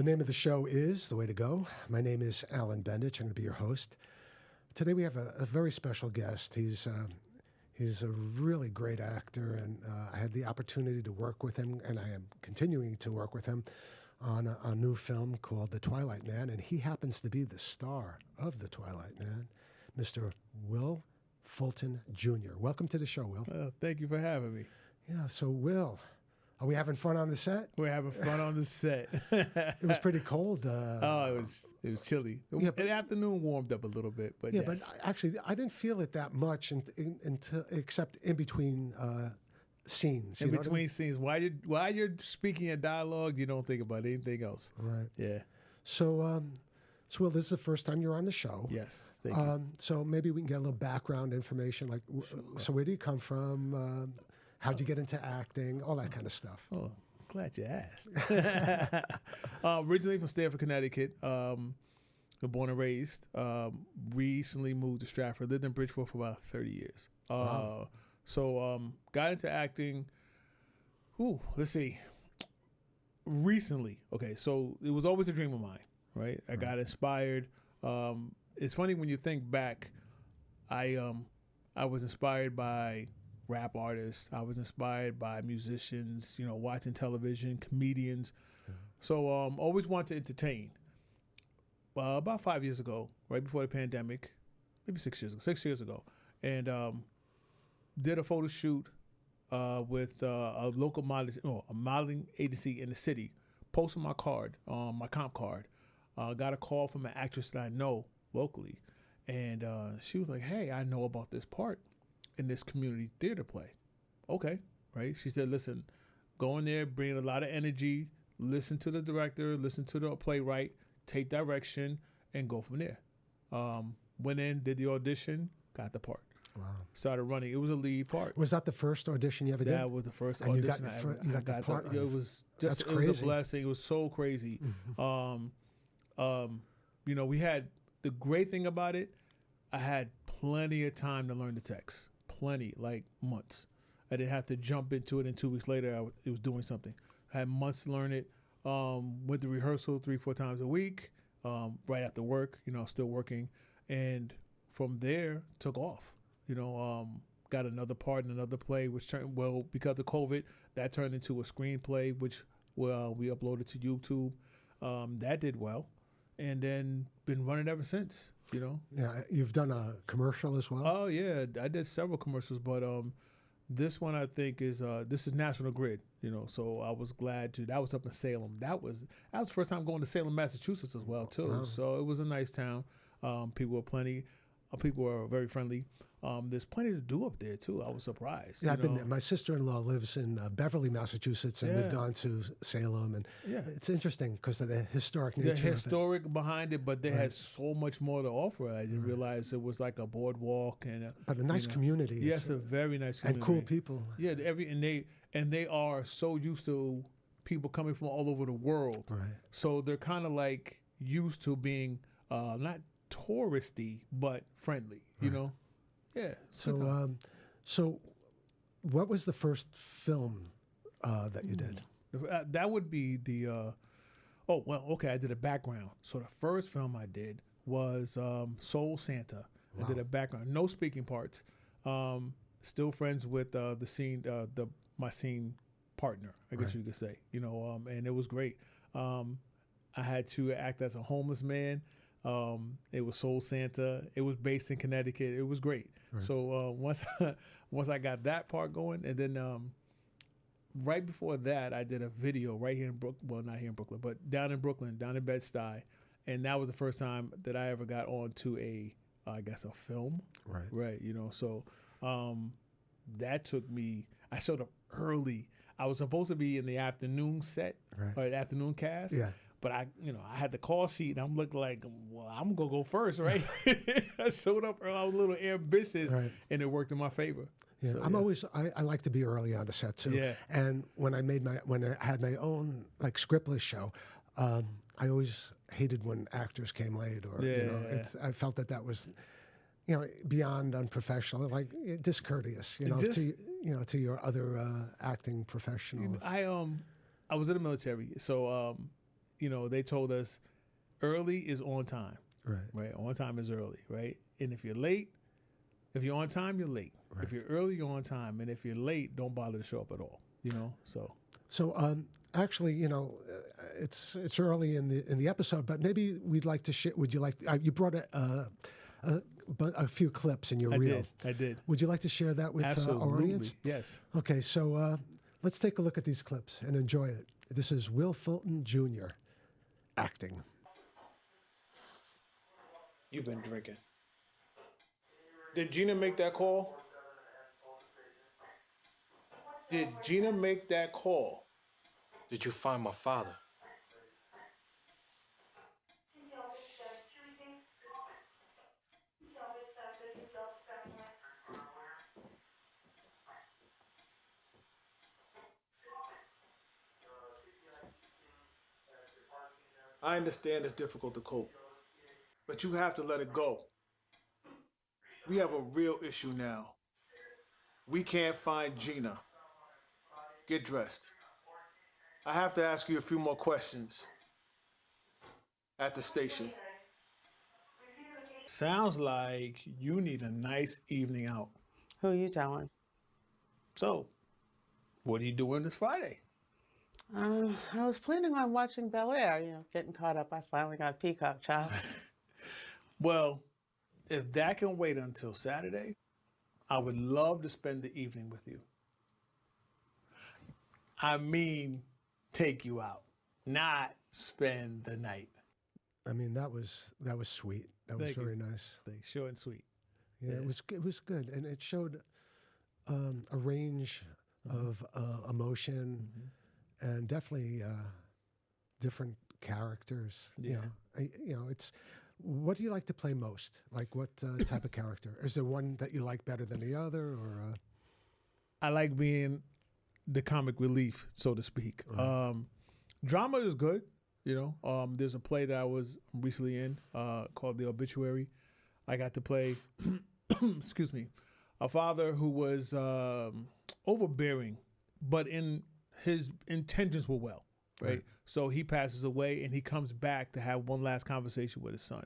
name of the show is The Way to Go. My name is Alan Bendich. I'm going to be your host. Today we have a very special guest. He's a really great actor, and I had the opportunity to work with him, and I am continuing to work with him on a new film called The Twilight Man, and he happens to be the star of The Twilight Man, Mr. Will Fulton Jr. Welcome to the show, Will. Thank you for having me. Yeah, so Will, are we having fun on the set? We're having fun on the set. It was pretty cold. It was chilly. Yeah, the afternoon warmed up a little bit, but yeah, yes. but actually, I didn't feel it that much until except in between scenes. In between scenes, while you're speaking a dialogue, you don't think about anything else. Right. Yeah. So, Will, this is the first time you're on the show. Yes. Thank you. So maybe we can get a little background information, like, so where do you come from? How'd you get into acting? All that kind of stuff. Oh, glad you asked. Originally from Stamford, Connecticut. Born and raised. Recently moved to Stratford. Lived in Bridgeport for about 30 years. Wow. So got into acting. Let's see. Recently, okay. So it was always a dream of mine, right? I got inspired. It's funny when you think back. I was inspired by rap artists. I was inspired by musicians. Watching television, comedians. So always wanted to entertain. About 5 years ago, right before the pandemic, maybe 6 years ago, and did a photo shoot with a local modeling agency in the city. Posted my card, my comp card. Got a call from an actress that I know locally, and she was like, "Hey, I know about this part in this community theater play." Okay, right? She said, "Listen, go in there, bring a lot of energy, listen to the director, listen to the playwright, take direction, and go from there." Went in, did the audition, got the part. Wow. Started running. It was a lead part. Was that the first audition you ever did? That was the first And audition you I ever got the part. It was That's just, it was a blessing. It was so crazy. We had, the great thing about it, I had plenty of time to learn the text. Plenty, like months. I didn't have to jump into it, and 2 weeks later it was doing something. I had months to learn it. Went to rehearsal 3-4 times a week, right after work, still working. And from there, took off. Got another part in another play, which turned, because of COVID, that turned into a screenplay, which we uploaded to YouTube. That did well. And then been running ever since, Yeah, you've done a commercial as well? Oh, yeah. I did several commercials, but this one I think is this is National Grid, so I was glad to. That was up in Salem. That was the first time going to Salem, Massachusetts as well, too. Wow. So it was a nice town. People were plenty. People were very friendly. There's plenty to do up there, too. I was surprised. Yeah, I've been there. My sister-in-law lives in Beverly, Massachusetts, and we've gone to Salem. And it's interesting because of the historic nature The historic behind it, but they had so much more to offer. I didn't realize it was like a boardwalk. But a nice community. Yes, a very nice community. And cool people. Yeah, and they are so used to people coming from all over the world. Right. So they're kind of like used to being not touristy, but friendly, Yeah. So what was the first film that you did? That would be the, I did a background. So the first film I did was Soul Santa. Wow. I did a background, no speaking parts. Still friends with my scene partner, I guess you could say, and it was great. I had to act as a homeless man. It was Soul Santa. It was based in Connecticut. It was great. Right. So once I got that part going, and then right before that, I did a video right here in Brooklyn. Well, not here in Brooklyn, but down in Brooklyn, down in Bed-Stuy, and that was the first time that I ever got onto a film. Right. Right. So that took me. I showed up early. I was supposed to be in the afternoon set, or the afternoon cast. Yeah. But I had the call sheet, and I'm looking like, well, I'm gonna go first, right? I showed up early. I was a little ambitious, and it worked in my favor. Yeah, so, I like to be early on the set too. Yeah. And when I had my own like scriptless show, I always hated when actors came late, or I felt that was, beyond unprofessional, like discourteous, to your other acting professionals. I was in the military, so they told us early is on time, Right. right? On time is early, right? And if you're late, if you're on time, you're late. Right. If you're early, you're on time. And if you're late, don't bother to show up at all, so. So actually, it's early in the episode, but maybe we'd like to share. Would you like? You brought a few clips in your reel. I did. Would you like to share that with our audience? Yes. Okay, so let's take a look at these clips and enjoy it. This is Will Fulton Jr. acting. You've been drinking. Did Gina make that call? Did Gina make that call? Did you find my father? I understand it's difficult to cope, but you have to let it go. We have a real issue now. We can't find Gina. Get dressed. I have to ask you a few more questions. At the station. Sounds like you need a nice evening out. Who are you telling? So, what are you doing this Friday? I was planning on watching Bel Air, getting caught up. I finally got Peacock, child. Well, if that can wait until Saturday, I would love to spend the evening with you. I mean, take you out, not spend the night. I mean, that was sweet. That was very nice. Thanks. Short and sweet. Yeah, Yeah. it was good, and it showed a range of emotion, and definitely different characters. Yeah. It's. What do you like to play most? Like, what type of character? Is there one that you like better than the other, or? I like being the comic relief, so to speak. Right. Drama is good. There's a play that I was recently in called The Obituary. I got to play, excuse me, a father who was overbearing, but his intentions were well, right? So he passes away and he comes back to have one last conversation with his son.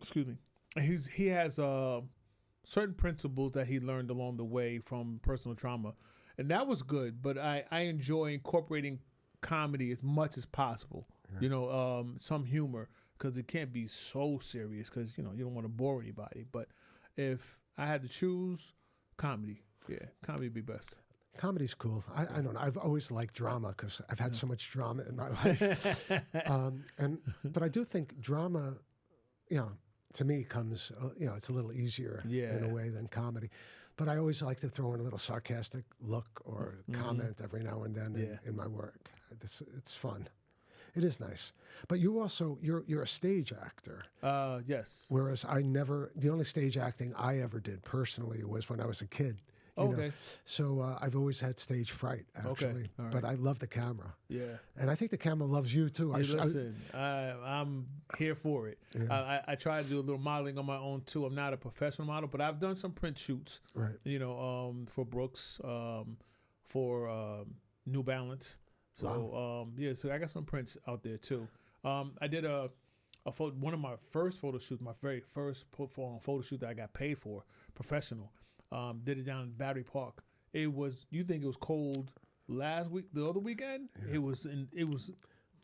Excuse me. And he has certain principles that he learned along the way from personal trauma. And that was good, but I enjoy incorporating comedy as much as possible. Yeah. Some humor, because it can't be so serious because, you don't want to bore anybody. But if I had to choose, comedy. Yeah, comedy would be best. Comedy's cool. I don't know. I've always liked drama because I've had so much drama in my life. But I do think drama, to me comes, it's a little easier in a way than comedy. But I always like to throw in a little sarcastic look or comment every now and then in my work. It's fun. It is nice. But you're a stage actor. Yes. Whereas the only stage acting I ever did personally was when I was a kid. Okay. So I've always had stage fright, actually. Okay. All right. But I love the camera. Yeah. And I think the camera loves you, too. I'm here for it. Yeah. I try to do a little modeling on my own, too. I'm not a professional model, but I've done some print shoots, right. For Brooks, for New Balance. So, Wow. So I got some prints out there, too. I did one of my first photo shoots, my very first photo shoot that I got paid for, professional. Did it down in Battery Park. You think it was cold last week, the other weekend? Yeah. It was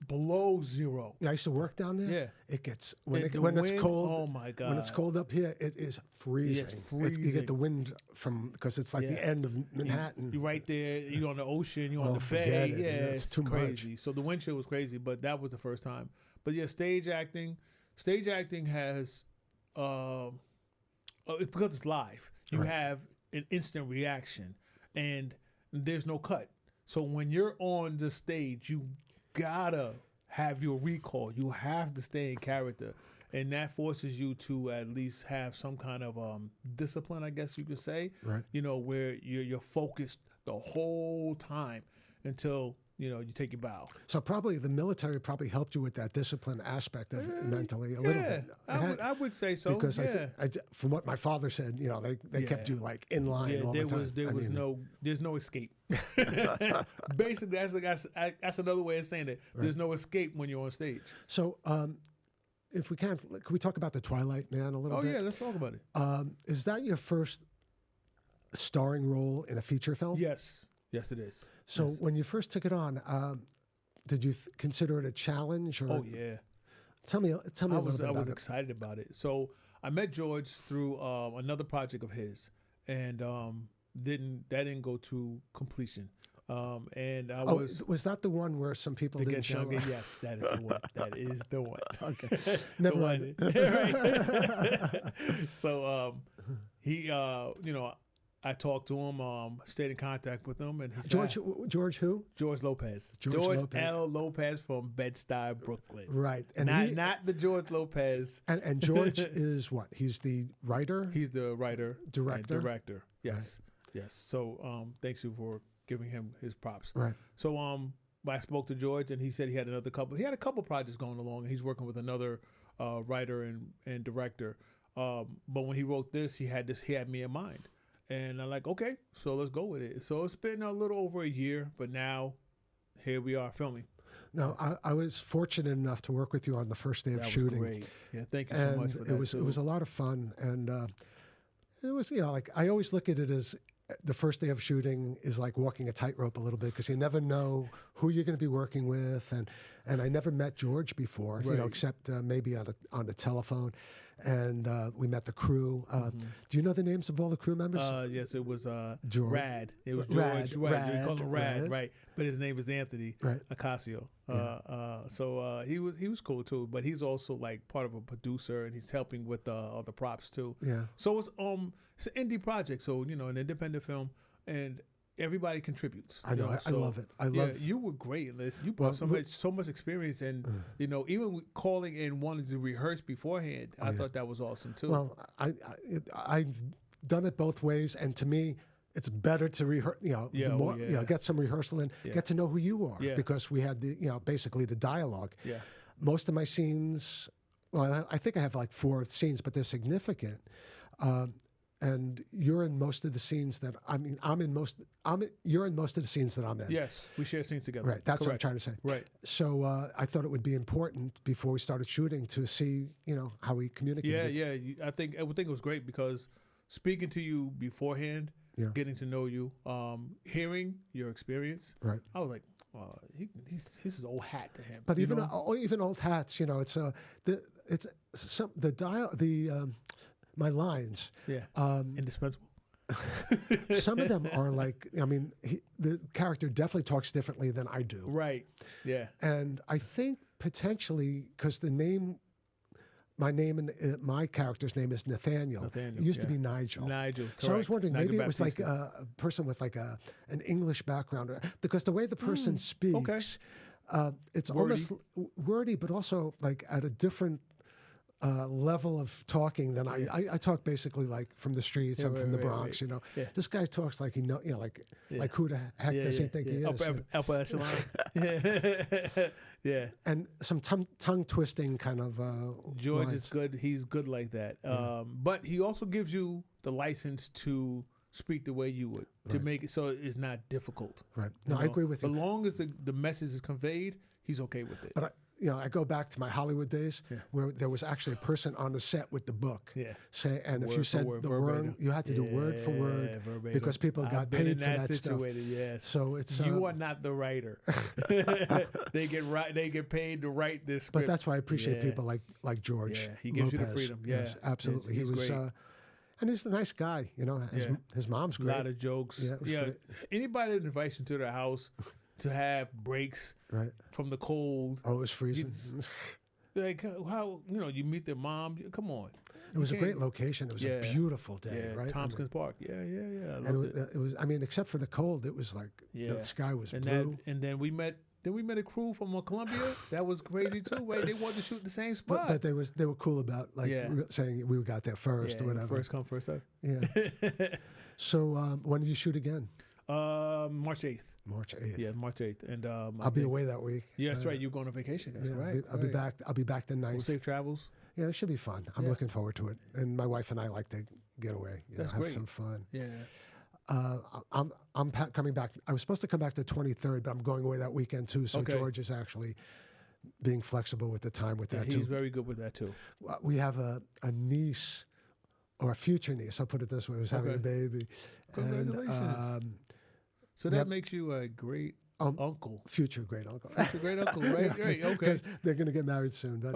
below zero. Yeah, I used to work down there. Yeah. It gets, when it's cold. Oh my God. When it's cold up here, it is freezing. It's freezing. You get the wind because it's like the end of Manhattan. You're right there. You're on the ocean. You're on the forget Bay. it. Yeah, It's too crazy. much. So the wind chill was crazy, but that was the first time. But yeah, stage acting has, it's because it's live. You have an instant reaction, and there's no cut. So when you're on the stage, you gotta have your recall. You have to stay in character, and that forces you to at least have some kind of discipline, I guess you could say. Right. Where you're focused the whole time until you take your bow. So probably the military probably helped you with that discipline aspect of it mentally a little bit. I would say so. Because yeah. from what my father said, they kept you like in line all the time. There's no escape. Basically, that's another way of saying it. Right. There's no escape when you're on stage. So if we can we talk about the Twilight Man a little bit? Oh yeah, let's talk about it. Is that your first starring role in a feature film? Yes, it is. So yes. when you first took it on, did you consider it a challenge? Or Oh yeah. Tell me a little bit about it. I was excited about it. So I met George through another project of his, and didn't go to completion. And I was that the one where some people didn't show up? Yes, that is the one. That is the one. Okay, never mind. Right. So he, I talked to him, stayed in contact with him, and he George who? George Lopez. George Lopez. L. Lopez from Bed-Stuy, Brooklyn. Right, And not the George Lopez. And George is what? He's the writer. He's the writer, director. Director. Yes, yes. So thanks you for giving him his props. Right. So I spoke to George, and he said he had a couple projects going along, and he's working with another writer and director. But when he wrote this, he had me in mind. And I'm like, okay, so let's go with it. So it's been a little over a year, but now here we are filming. No, I was fortunate enough to work with you on the first day of shooting. That was great. Yeah, thank you so much for that. It was a lot of fun, and it was like I always look at it as the first day of shooting is like walking a tightrope a little bit because you never know who you're going to be working with, and I never met George before, right. Except maybe on the telephone. And we met the crew. Do you know the names of all the crew members? Yes, it was George. Rad. It was George. Rad. You call him Rad, right? But his name is Anthony Acasio. So he was cool too. But he's also like part of a producer, and he's helping with all the props too. Yeah. So it's an indie project. So an independent film, and everybody contributes. I know. I love it. I love. You were great, Liz. You brought so much experience, and even calling and wanting to rehearse beforehand, I thought that was awesome too. Well, I've done it both ways, and to me, it's better to rehearse. Get some rehearsal in, get to know who you are, because we had basically the dialogue. Yeah. Most of my scenes, well, I think I have like 4 scenes, but they're significant. And you're in most of the scenes that you're in most of the scees that I'm in. Yes, we share scenes together. Right, that's what I'm trying to say. Right. So I thought it would be important before we started shooting to see, how we communicate. Yeah. I think it was great because speaking to you beforehand, getting to know you, hearing your experience. Right. I was like, he's his old hat to him. But even old hats, my lines. Yeah. Indispensable. Some of them are like, the character definitely talks differently than I do. Right. Yeah. And I think potentially because my name and my character's name is Nathaniel. It used to be Nigel. Correct. So I was wondering, Nigel maybe it was like Baptista. a person with like an English background, because the way the person speaks, it's wordy. almost wordy, but also like at a different level of talking than I talk basically like from the streets. I'm from the Bronx, This guy talks like like who the heck does he think he is? Upper echelon. Yeah. And some tongue twisting kind of. George lines. is good. He's good like that. But he also gives you the license to speak the way you would to make it so it's not difficult. Right. No, I agree with you. As long as the message is conveyed, he's okay with it. But I go back to my Hollywood days where there was actually a person on the set with the book. Yeah. And if you said the word, you had to do word for word because people got paid for that stuff. Yes. So it's you are not the writer. They get paid to write this script. But that's why I appreciate people like George. Yeah, he gives Lopez. you the freedom. Yeah, yes, absolutely. He's he was. great. And he's a nice guy. His mom's great. A lot of jokes. Yeah. Great. Anybody that invites you to their house to have breaks from the cold. Oh, it was freezing. Like how you meet their mom. Come on. It was a great location. It was a beautiful day, right? Tompkins Park. Yeah. I loved it. It was. except for the cold, it was like the sky was blue. And then we met a crew from Columbia. That was crazy too. Right? They wanted to shoot the same spot. But they were cool about saying we got there first or whatever. First come, first serve. Yeah. So when did you shoot again? March 8th. March 8th. Yeah, March 8th. And I'll be away that week. Yeah, that's right. You're going on vacation. That's right. I'll be back. I'll be back the 9th. Well, safe travels. Yeah, it should be fun. I'm looking forward to it. And my wife and I like to get away. That's have great. some fun. Yeah. I'm coming back. I was supposed to come back the 23rd, but I'm going away that weekend too. So George is actually being flexible with the time with that too. He's very good with that too. We have a niece, or a future niece, I'll put it this way, who's having a baby. Congratulations. And, so that makes you a great uncle. Future great uncle. Future great uncle, right? Right. Okay. They're going to get married soon. But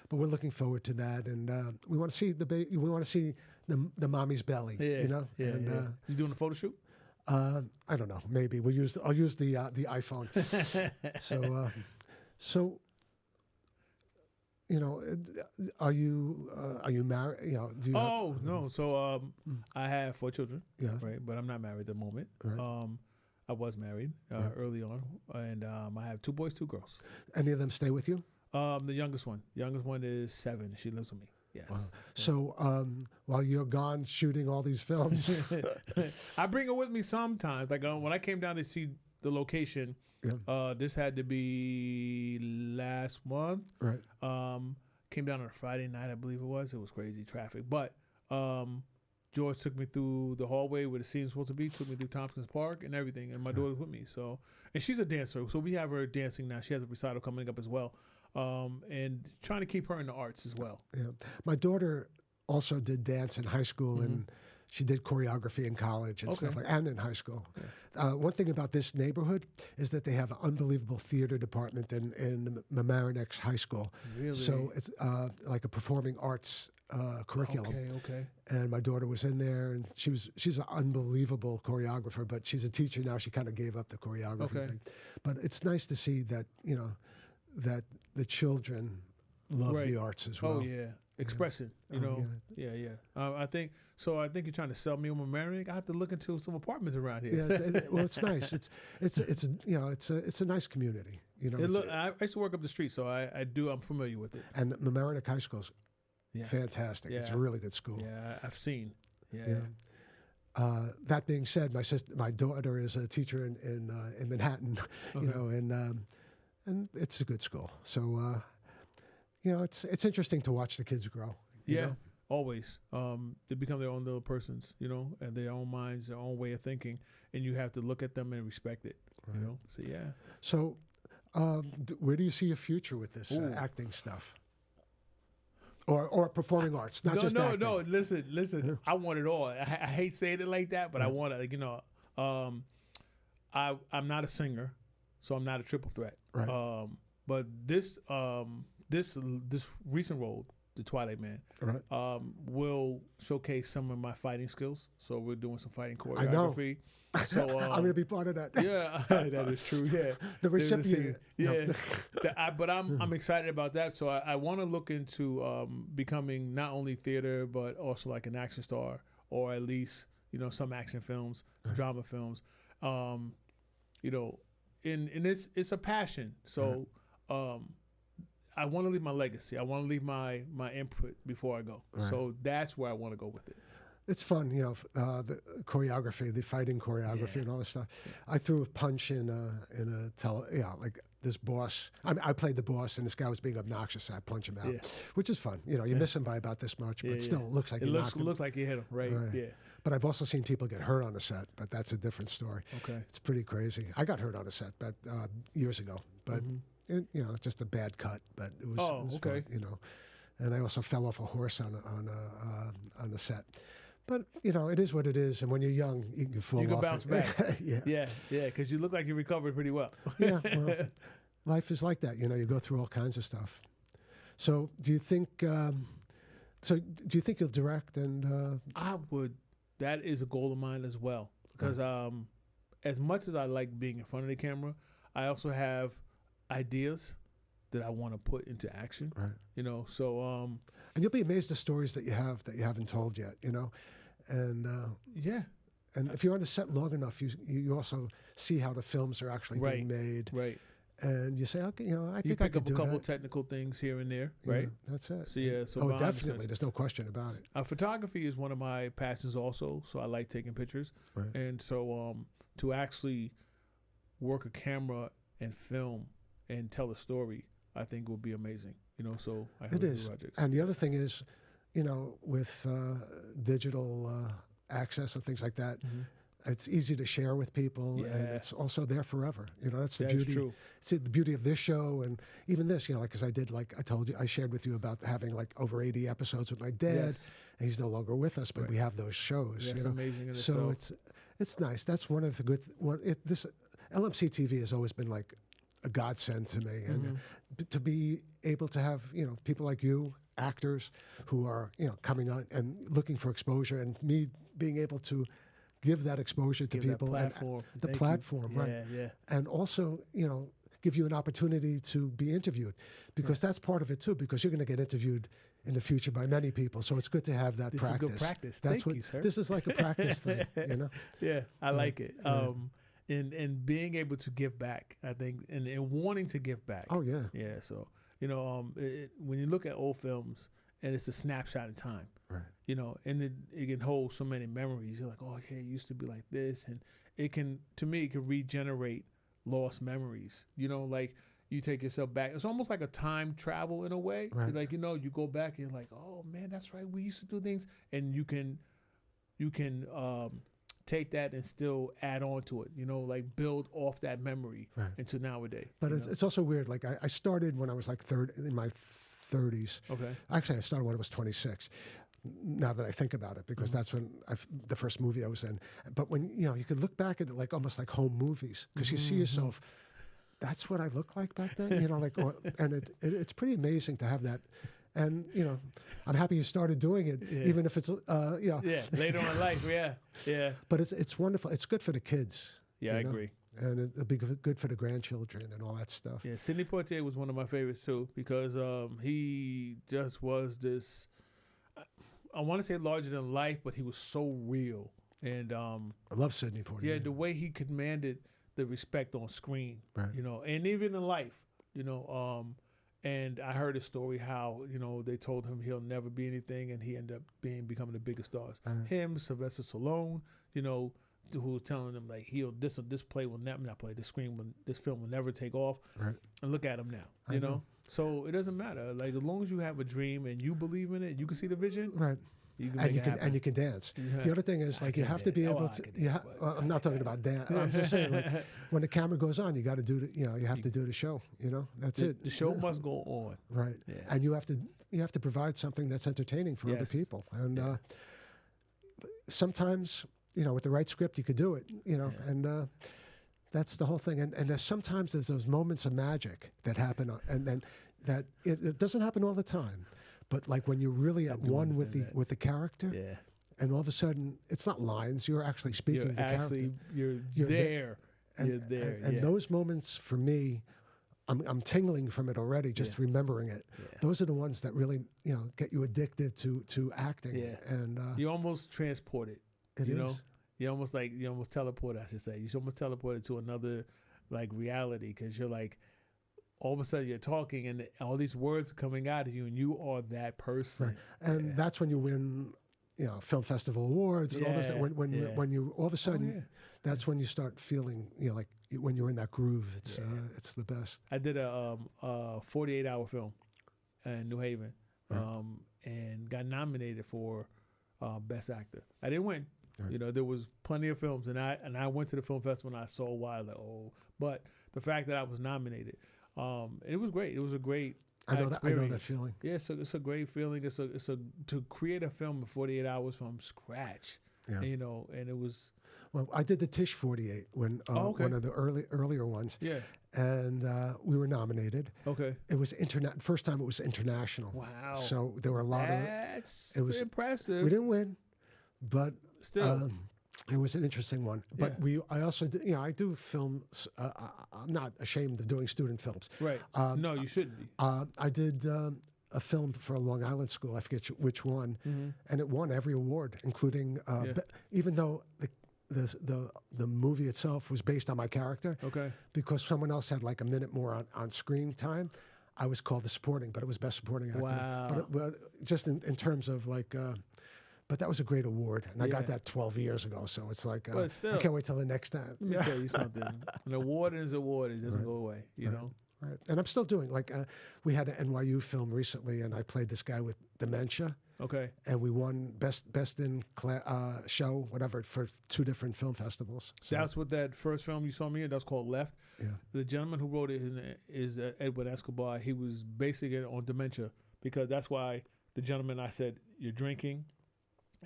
but we're looking forward to that. And we want to see the baby. We want to see the mommy's belly. Yeah. You know? Yeah. And, you doing a photo shoot? I don't know. Maybe I'll use the iPhone. So, you know, are you married? You know, do you no. So I have 4 children. Yeah. Right, but I'm not married at the moment. Right. I was married early on, and I have 2 boys, 2 girls. Any of them stay with you? The youngest one is 7. She lives with me. Yes. Wow. So while you're gone shooting all these films, I bring her with me sometimes. Like when I came down to see the location, this had to be last month. Right. Came down on a Friday night, I believe it was. It was crazy traffic, but George took me through the hallway where the scene's supposed to be. Took me through Tompkins Park and everything, and my daughter's with me. So, and she's a dancer, so we have her dancing now. She has a recital coming up as well. And trying to keep her in the arts as well. Yeah, my daughter also did dance in high school, and she did choreography in college and stuff like, and in high school. Yeah. One thing about this neighborhood is that they have an unbelievable theater department in Mamaronex High School. Really? So it's like a performing arts curriculum. Okay. And my daughter was in there, and she's an unbelievable choreographer, but she's a teacher now. She kind of gave up the choreography thing. But it's nice to see that, you know, that the children love the arts as well. Oh yeah, expressing. You know, yeah. I think so. I think you're trying to sell me on Mamaronex. I have to look into some apartments around here. Yeah, well, it's nice. It's you know, it's a nice community. You know, I used to work up the street, so I'm familiar with it. And Mamaronex High School's fantastic. Yeah. It's a really good school. Yeah, I've seen. Yeah. That being said, my daughter is a teacher in Manhattan. You know, and it's a good school. So, you know, it's interesting to watch the kids grow. You know? Always. They become their own little persons, you know, and their own minds, their own way of thinking, and you have to look at them and respect it. Right. You know. So yeah. So, where do you see your future with this acting stuff? Or performing arts, not just acting. No. Listen. I want it all. I hate saying it like that, but I want it. Like, you know, I'm not a singer, so I'm not a triple threat. Right. But this recent role, The Twilight Man, will showcase some of my fighting skills. So we're doing some fighting choreography. So I'm going to be part of that. Yeah, that is true. Yeah, the recipient. But I'm excited about that. So I want to look into becoming not only theater but also like an action star, or at least, you know, some action films, drama films. You know, and it's a passion. So I want to leave my legacy. I want to leave my input before I go. Right. So that's where I want to go with it. It's fun, you know, the choreography, the fighting choreography, and all this stuff. I threw a punch in like this boss. I played the boss, and this guy was being obnoxious. So I punch him out, which is fun. You know, you miss him by about this much, but still, it looks like it looks like you hit him, right? Yeah. But I've also seen people get hurt on the set, but that's a different story. Okay, it's pretty crazy. I got hurt on a set, but years ago, but you know, just a bad cut. But it was fun, you know. And I also fell off a horse on a set. But, you know, it is what it is. And when you're young, you can fall off. You can bounce back. Yeah, because you look like you recovered pretty well. Well, life is like that. You know, you go through all kinds of stuff. So do you think you'll direct? And I would. That is a goal of mine as well. Because as much as I like being in front of the camera, I also have ideas that I want to put into action. Right. You know, so... and you'll be amazed at stories that you haven't told yet, you know? And and if you're on the set long enough, you also see how the films are actually being made. Right. And you say, okay, you know, I think I could do that. You pick up a couple technical things here and there, right? Yeah, that's it. So definitely. There's no question about it. Photography is one of my passions also, so I like taking pictures. Right. And so to actually work a camera and film and tell a story, I think would be amazing. So I hope It is. projects. And the other thing is, with digital access and things like that, it's easy to share with people, and it's also there forever. That's the beauty. True. See, the beauty of this show, and even this, because I did, like I told you, I shared with you about having like over 80 episodes with my dad, and he's no longer with us, but we have those shows. That's amazing in so itself. it's nice. That's one of the good. This LMC TV has always been like a godsend to me, and to be able to have people like you, actors who are coming on and looking for exposure, and me being able to give that exposure to people, platform. and the platform, right? Yeah. And also, give you an opportunity to be interviewed, because that's part of it too. Because you're going to get interviewed in the future by many people, so it's good to have that This practice. is good practice. That's Thank you, sir. This is like a practice thing, Yeah, I like it. And being able to give back, I think, and wanting to give back. Oh yeah. Yeah. So when you look at old films, and it's a snapshot in time. Right. And it can hold so many memories. You're like, oh, yeah, it used to be like this. And it can regenerate lost memories. Like you take yourself back. It's almost like a time travel in a way. Right. Like, you go back and you're like, oh, man, that's right. We used to do things. And you can take that and still add on to it, like build off that memory into nowadays. But it's also weird. Like I started when I was like in my 30s. Okay. Actually, I started when I was 26. Now that I think about it, because that's when the first movie I was in. But when you could look back at it like almost like home movies, because you see yourself. That's what I looked like back then. And it's pretty amazing to have that. And I'm happy you started doing it, even if it's Yeah, later on in life. Yeah. But it's wonderful. It's good for the kids. Yeah, I agree. And it'll be good for the grandchildren and all that stuff. Yeah, Sidney Poitier was one of my favorites too, because he just was this. I want to say larger than life, but he was so real. And I love Sidney Poitier. Yeah, the way he commanded the respect on screen, right. And even in life, and I heard a story how they told him he'll never be anything, and he ended up becoming the biggest stars. Him, Sylvester Stallone, who was telling him like this play will never not play, this film will never take off. Right. And look at him now, you know. So it doesn't matter. Like as long as you have a dream and you believe in it, you can see the vision. Right. You can make it happen. And you can dance. Yeah. The other thing is like you have to be able to. I'm not talking about dance. I'm just saying like, when the camera goes on, you got to do the. You have to do the show. That's it. The show must go on. Right. Yeah. And you have to provide something that's entertaining for other people. And sometimes with the right script you could do it. And that's the whole thing. And there's those moments of magic that happen, and then that it doesn't happen all the time. But like when you're really at one with the character, and all of a sudden it's not lines. You're actually speaking. You're there. And those moments for me, I'm tingling from it already just remembering it. Yeah. Those are the ones that really get you addicted to acting. Yeah. And you almost transport it. It you is. know, you almost teleport. I should say you should almost teleport it to another like reality, because you're like. All of a sudden you're talking and all these words are coming out of you and you are that person. Right. And that's when you win, film festival awards and all this. When you all of a sudden, that's when you start feeling, like when you're in that groove, it's the best. I did a 48-hour film in New Haven, and got nominated for Best Actor. I didn't win. Right. There was plenty of films, and I went to the film festival and I saw why, but the fact that I was nominated. It was great. It was a great experience. I know that feeling. Yeah, it's a great feeling. It's to create a film in 48 hours from scratch. Yeah. And it was. Well, I did the Tisch 48 when one of the earlier ones. Yeah. And we were nominated. Okay. It was first time it was international. Wow. So there were a lot of. It was impressive. We didn't win, but still. It was an interesting one, but I also did, I do films. I'm not ashamed of doing student films. Right. No, you shouldn't be. I did a film for a Long Island school. I forget which one, and it won every award, including even though the movie itself was based on my character. Okay. Because someone else had like a minute more on screen time, I was called the supporting, but it was best supporting actor. Wow. But just in terms of like. But that was a great award, and I Yeah. got that 12 years ago. So it's like But I still, can't wait till the next time. let me tell you something. An award is an award. It doesn't Right. go away, you know? Right. And I'm still doing we had an NYU film recently, and I played this guy with dementia, Okay. and we won best in show, whatever, for 2 different film festivals. So, That's what that first film you saw me in, that's called Left. yeah. The gentleman who wrote it is Edward Escobar. He was basing it on dementia because that's why the gentleman I said, you're drinking,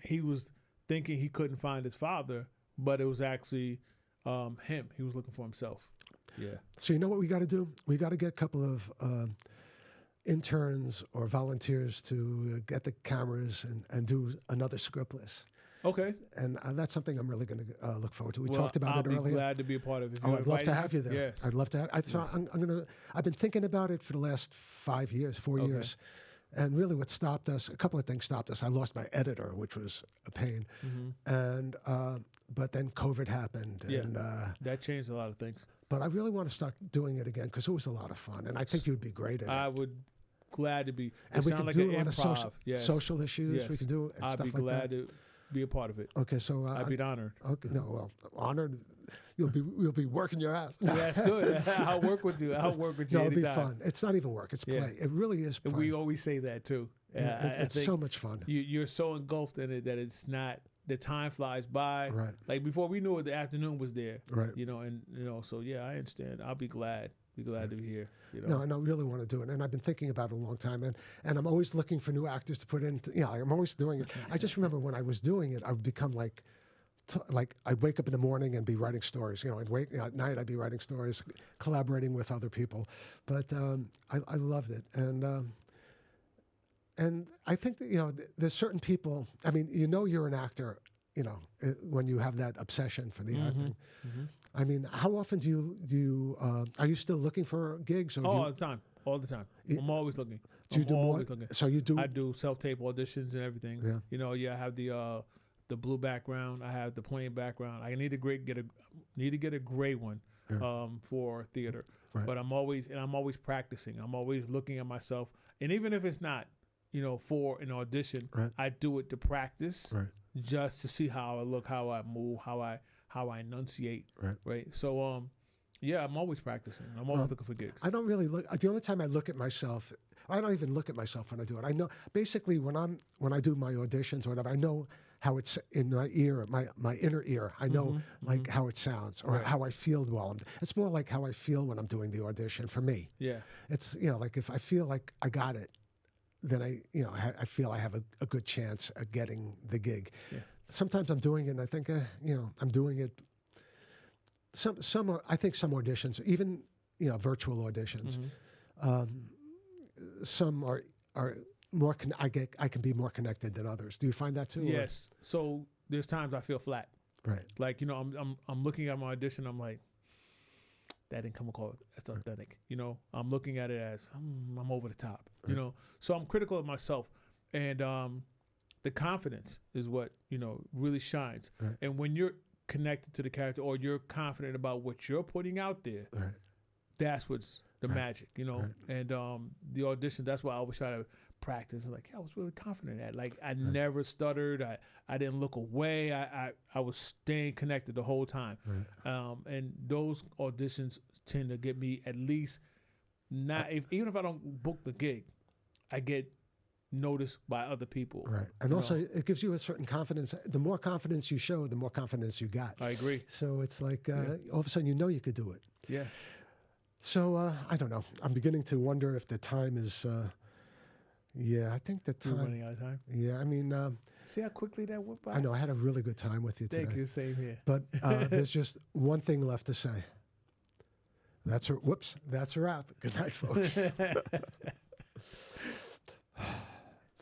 he was thinking he couldn't find his father, but it was actually him. He was looking for himself. Yeah. So you know what we got to do? We got to get a couple of interns or volunteers to get the cameras and do another scriptless. Okay. And that's something I'm really going to look forward to. We Well, talked about I'll it be earlier. glad to be a part of it. If Oh, you I'd love to invited have me, you there. Yes. I'd love to. I've been thinking about it for the last 4 Okay. years, and really, what stopped us? A couple of things stopped us. I lost my editor, which was a pain, and but then COVID happened, Yeah. and That changed a lot of things. but I really want to start doing it again because it was a lot of fun, and I think you'd be great at it. I would glad to be. And It we sounds can like do an a lot of improv. Yes. social issues. Yes. We can do and I'd stuff be like glad that. to be a part of it. Okay, so I'd be honored. okay, no, well, honored. You'll be working your ass. Yeah, that's good. I'll work with you. I'll work with you No, it'll be anytime. fun. It's not even work. It's Yeah. play. It really is And play. we always say that too. Yeah, I it's think so much fun. you're so engulfed in it that it's not. The time flies by. Right. Like before we knew it, the afternoon was there. Right. You know, and so yeah, I understand. I'll be glad. Be glad to be here. You know. No, and I really want to do it, and I've been thinking about it a long time, and I'm always looking for new actors to put in. I'm always doing it. I just remember when I was doing it, I would become like I'd wake up in the morning and be writing stories. At night I'd be writing stories, collaborating with other people. But I loved it, and I think that, there's certain people. I mean, you're an actor. When you have that obsession for the acting. I mean, how often do you are you still looking for gigs? Or All the time. All the time. I'm always looking. do you I'm do more? always looking. So you do. I do self-tape auditions and everything. Yeah. I have the blue background. I have the plain background. I need to get a gray one for theater. Right. But I'm always practicing. I'm always looking at myself. And even if it's not, for an audition, Right. I do it to practice Right. just to see how I look, how I move, how I enunciate. Right. So yeah, I'm always practicing. I'm always looking for gigs. I don't really look. The only time I look at myself, I don't even look at myself when I do it. I know basically when I do my auditions or whatever, I know how it's in my ear, my inner ear. I know like how it sounds or Right. how I feel while it's more like how I feel when I'm doing the audition for me. Yeah. It's like if I feel like I got it, then I feel I have a good chance at getting the gig. Yeah. Sometimes I'm doing it and I think I'm doing it. I think some auditions, even virtual auditions, some are more. I can be more connected than others. Do you find that too? or- Yes. So there's times I feel flat. Right. Like I'm looking at my audition. I'm like, that didn't come across as authentic. I'm looking at it as I'm over the top. Right. So I'm critical of myself, and the confidence is what really shines. Right. And when you're connected to the character or you're confident about what you're putting out there, Right. that's what's the Right. magic. Right. And the audition. That's why I always try to practice. Like, I was really confident at. Like, I never stuttered. I didn't look away. I was staying connected the whole time. Right. And those auditions tend to get me at least even if I don't book the gig, I get noticed by other people. Right. And also it gives you a certain confidence. The more confidence you show, the more confidence you got. I agree. So it's like all of a sudden you could do it. Yeah. So I don't know. I'm beginning to wonder if the time is. I think the We're time. running out of time. Yeah, I mean, See how quickly that went by? I know I had a really good time with you today. Thank you. Same here. But there's just one thing left to say. That's a wrap. Good night, folks.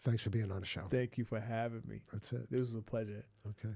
Thanks for being on the show. Thank you for having me. That's it. This was a pleasure. Okay.